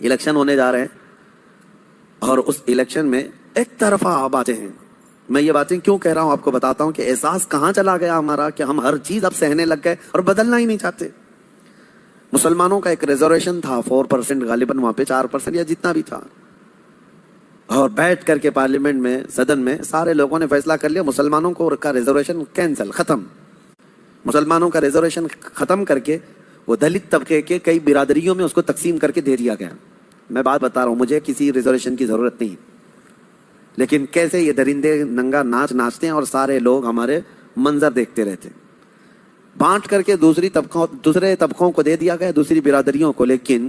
Election ہونے جا رہے ہیں اور اس الیکشن میں ایک طرفہ باتیں ہیں. میں یہ باتیں کیوں کہہ رہا ہوں آپ کو بتاتا ہوں کہ احساس کہاں چلا گیا ہمارا کہ ہم ہر چیز اب سہنے لگ گئے اور بدلنا ہی نہیں چاہتے. مسلمانوں کا ایک ریزرویشن تھا 4%، غالباً وہاں پہ 4% یا جتنا بھی تھا، اور بیٹھ کر کے پارلیمنٹ میں صدن میں سارے لوگوں نے فیصلہ کر لیا مسلمانوں کو کا ریزرویشن کینسل، ختم. مسلمانوں کا ریزرویشن ختم کر کے وہ دلت طبقے کے کئی برادریوں میں اس کو تقسیم کر کے دے دیا گیا. میں بات بتا رہا ہوں، مجھے کسی ریزرویشن کی ضرورت نہیں، لیکن کیسے یہ درندے ننگا ناچ ناچتے ہیں اور سارے لوگ ہمارے منظر دیکھتے رہتے. بانٹ کر کے دوسرے طبقوں کو دے دیا گیا، دوسری برادریوں کو. لیکن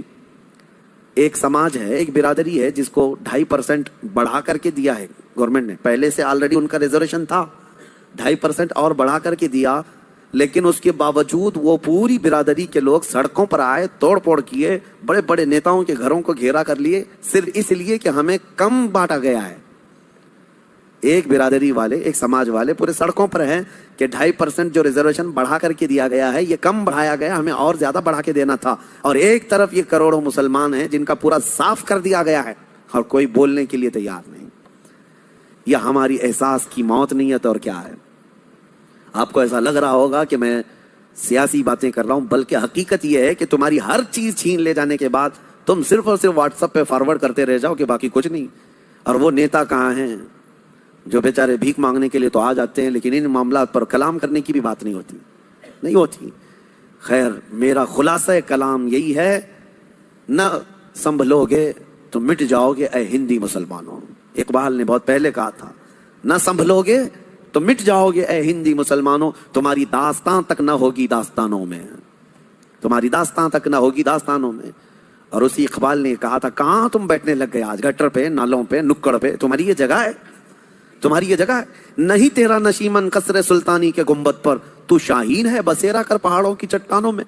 ایک سماج ہے، ایک برادری ہے جس کو 2.5% بڑھا کر کے دیا ہے گورنمنٹ نے. پہلے سے آلریڈی ان کا ریزرویشن تھا، 2.5% اور بڑھا کر کے دیا. لیکن اس کے باوجود وہ پوری برادری کے لوگ سڑکوں پر آئے، توڑ پھوڑ کیے، بڑے بڑے نیتاؤں کے گھروں کو گھیرا کر لیے، صرف اس لیے کہ ہمیں کم بانٹا گیا ہے. ایک برادری والے، ایک سماج والے پورے سڑکوں پر ہیں کہ 2.5% جو ریزرویشن بڑھا کر کے دیا گیا ہے یہ کم بڑھایا گیا، ہمیں اور زیادہ بڑھا کے دینا تھا. اور ایک طرف یہ کروڑوں مسلمان ہیں جن کا پورا صاف کر دیا گیا ہے اور کوئی بولنے کے لیے تیار نہیں. یہ ہماری احساس کی موت نہیں ہے تو اور کیا ہے؟ آپ کو ایسا لگ رہا ہوگا کہ میں سیاسی باتیں کر رہا ہوں، بلکہ حقیقت یہ ہے کہ تمہاری ہر چیز چھین لے جانے کے بعد تم صرف اور صرف واٹس ایپ پہ فارورڈ کرتے رہ جاؤ کہ باقی کچھ نہیں. اور وہ نیتا کہاں ہیں جو بیچارے بھیک مانگنے کے لیے تو آ جاتے ہیں لیکن ان معاملات پر کلام کرنے کی بھی بات نہیں ہوتی. خیر، میرا خلاصہ کلام یہی ہے، نہ سنبھلو گے تو مٹ جاؤ گے اے ہندی مسلمانوں. اقبال نے بہت پہلے کہا تھا، نہ سنبھلو گے تو مٹ جاؤ گے اے ہندی مسلمانوں، تمہاری داستان تک نہ ہوگی داستانوں میں، تمہاری داستان تک نہ ہوگی داستانوں میں. اور اسی اقبال نے کہا تھا، کہاں تم بیٹھنے لگ گئے آج، گٹر پہ، نالوں پہ، نکڑ پہ، تمہاری یہ جگہ ہے، تمہاری یہ جگہ ہے. نہیں تیرا نشیمن قصر سلطانی کے گنبد پر، تو شاہین ہے بسیرا کر پہاڑوں کی چٹانوں میں.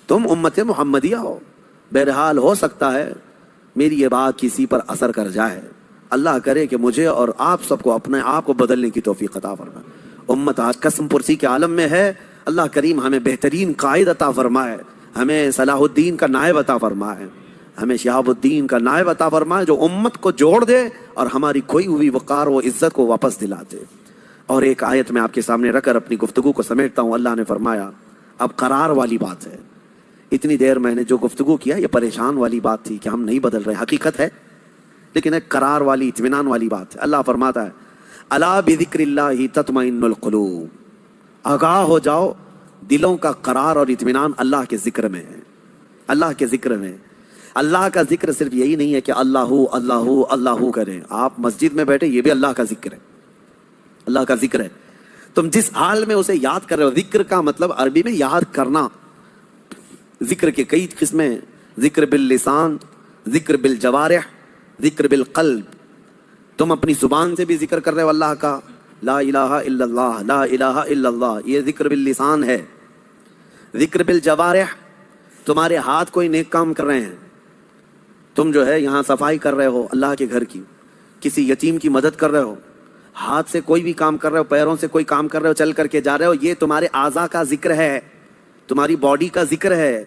تم امت محمدیہ ہو. بہرحال ہو سکتا ہے میری یہ بات کسی پر اثر کر جائے. اللہ کرے کہ مجھے اور آپ سب کو اپنے آپ کو بدلنے کی توفیق عطا فرمائے. امت آج قسم پرسی کے عالم میں ہے. اللہ کریم ہمیں بہترین قائد عطا فرمائے، ہمیں صلاح الدین کا نائب عطا فرمائے، ہمیں شہاب الدین کا نائب عطا فرمائے جو امت کو جوڑ دے اور ہماری کھوئی ہوئی وقار و عزت کو واپس دلا دے. اور ایک آیت میں آپ کے سامنے رکھ کر اپنی گفتگو کو سمیٹتا ہوں. اللہ نے فرمایا، اب قرار والی بات ہے. اتنی دیر میں نے جو گفتگو کیا یہ پریشان والی بات تھی کہ ہم نہیں بدل رہے، حقیقت ہے، لیکن ایک قرار والی، اطمینان والی بات ہے. اللہ فرماتا ہے، الا بذکر اللہ تطمئن القلوب. آگاہ ہو جاؤ، دلوں کا قرار اور اطمینان اللہ کے ذکر میں ہے، اللہ کے ذکر میں. اللہ کا ذکر صرف یہی نہیں ہے کہ اللہ اللہ اللہ کریں. آپ مسجد میں بیٹھے یہ بھی اللہ کا ذکر ہے، اللہ کا ذکر ہے. تم جس حال میں اسے یاد کر رہے ہو. ذکر کا مطلب عربی میں یاد کرنا. ذکر کے کئی قسمیں، ذکر باللسان، ذکر بالجوارح، ذکر بالقلب. تم اپنی زبان سے بھی ذکر کر رہے ہو اللہ کا، لا الہ الا اللہ، لا الہ الا اللہ، یہ ذکر باللسان ہے. ذکر بالجوارح، تمہارے ہاتھ کوئی نیک کام کر رہے ہیں، تم جو ہے یہاں صفائی کر رہے ہو اللہ کے گھر کی، کسی یتیم کی مدد کر رہے ہو، ہاتھ سے کوئی بھی کام کر رہے ہو، پیروں سے کوئی کام کر رہے ہو، چل کر کے جا رہے ہو، یہ تمہارے اعضاء کا ذکر ہے، تمہاری باڈی کا ذکر ہے.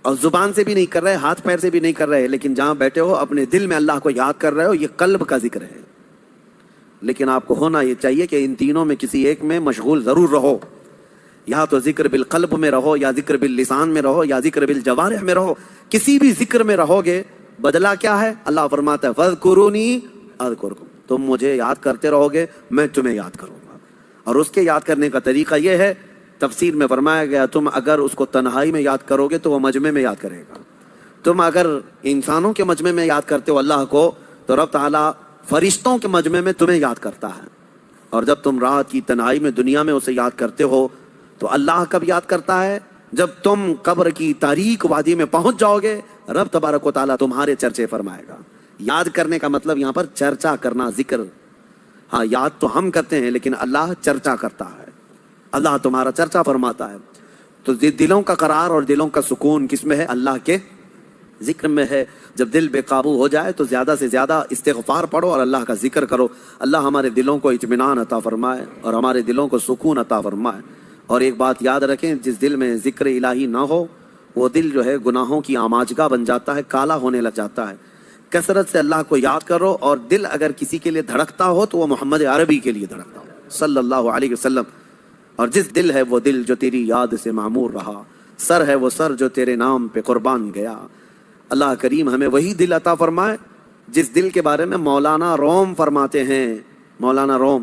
اور زبان سے بھی نہیں کر رہے، ہاتھ پیر سے بھی نہیں کر رہے، لیکن جہاں بیٹھے ہو اپنے دل میں اللہ کو یاد کر رہے ہو، یہ قلب کا ذکر ہے. لیکن آپ کو ہونا یہ چاہیے کہ ان تینوں میں کسی ایک میں مشغول ضرور رہو. یا تو ذکر بالقلب میں رہو، یا ذکر باللسان میں رہو، یا ذکر بالجوارح میں رہو. کسی بھی ذکر میں رہو گے، بدلہ کیا ہے؟ اللہ فرماتا ہے فاذکرونی اذکرکم. تم مجھے یاد کرتے رہو گے، میں تمہیں یاد کروں گا. اور اس کے یاد کرنے کا طریقہ یہ ہے، تفسیر میں فرمایا گیا، تم اگر اس کو تنہائی میں یاد کرو گے تو وہ مجمع میں یاد کرے گا. تم اگر انسانوں کے مجمع میں یاد کرتے ہو اللہ کو تو رب تعالیٰ فرشتوں کے مجمع میں تمہیں یاد کرتا ہے. اور جب تم رات کی تنہائی میں دنیا میں اسے یاد کرتے ہو تو اللہ کب یاد کرتا ہے؟ جب تم قبر کی تاریک وادی میں پہنچ جاؤ گے، رب تبارک و تعالیٰ تمہارے چرچے فرمائے گا. یاد کرنے کا مطلب یہاں پر چرچا کرنا، ذکر. ہاں، یاد تو ہم کرتے ہیں لیکن اللہ چرچا کرتا ہے، اللہ تمہارا چرچا فرماتا ہے. تو دلوں کا قرار اور دلوں کا سکون کس میں ہے؟ اللہ کے ذکر میں ہے. جب دل بے قابو ہو جائے تو زیادہ سے زیادہ استغفار پڑھو اور اللہ کا ذکر کرو. اللہ ہمارے دلوں کو اطمینان عطا فرمائے اور ہمارے دلوں کو سکون عطا فرمائے. اور ایک بات یاد رکھیں، جس دل میں ذکر الہی نہ ہو وہ دل جو ہے گناہوں کی آماجگاہ بن جاتا ہے، کالا ہونے لگ جاتا ہے۔ کثرت سے اللہ کو یاد کرو، اور دل اگر کسی کے لیے دھڑکتا ہو تو وہ محمد عربی کے لیے دھڑکتا ہو صلی اللہ علیہ وسلم۔ اور جس دل ہے وہ دل جو تیری یاد سے معمور رہا، سر ہے وہ سر جو تیرے نام پہ قربان گیا۔ اللہ کریم ہمیں وہی دل عطا فرمائے جس دل کے بارے میں مولانا روم فرماتے ہیں۔ مولانا روم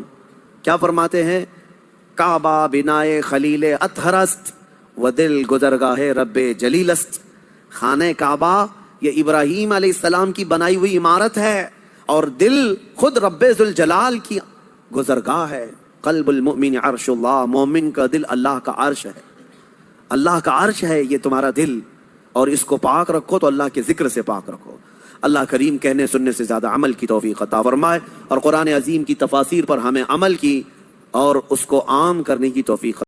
کیا فرماتے ہیں؟ کعبہ بنائے خلیل اطہر است، و دل گزرگاہ رب جلیل است۔ خانہ کعبہ یہ ابراہیم علیہ السلام کی بنائی ہوئی عمارت ہے، اور دل خود رب ذوالجلال کی گزرگاہ ہے۔ قلب المؤمن عرش اللہ، مومن کا دل اللہ کا عرش ہے، اللہ کا عرش ہے یہ تمہارا دل، اور اس کو پاک رکھو تو اللہ کے ذکر سے پاک رکھو۔ اللہ کریم کہنے سننے سے زیادہ عمل کی توفیق عطا فرمائے، اور قرآن عظیم کی تفاسیر پر ہمیں عمل کی اور اس کو عام کرنے کی توفیق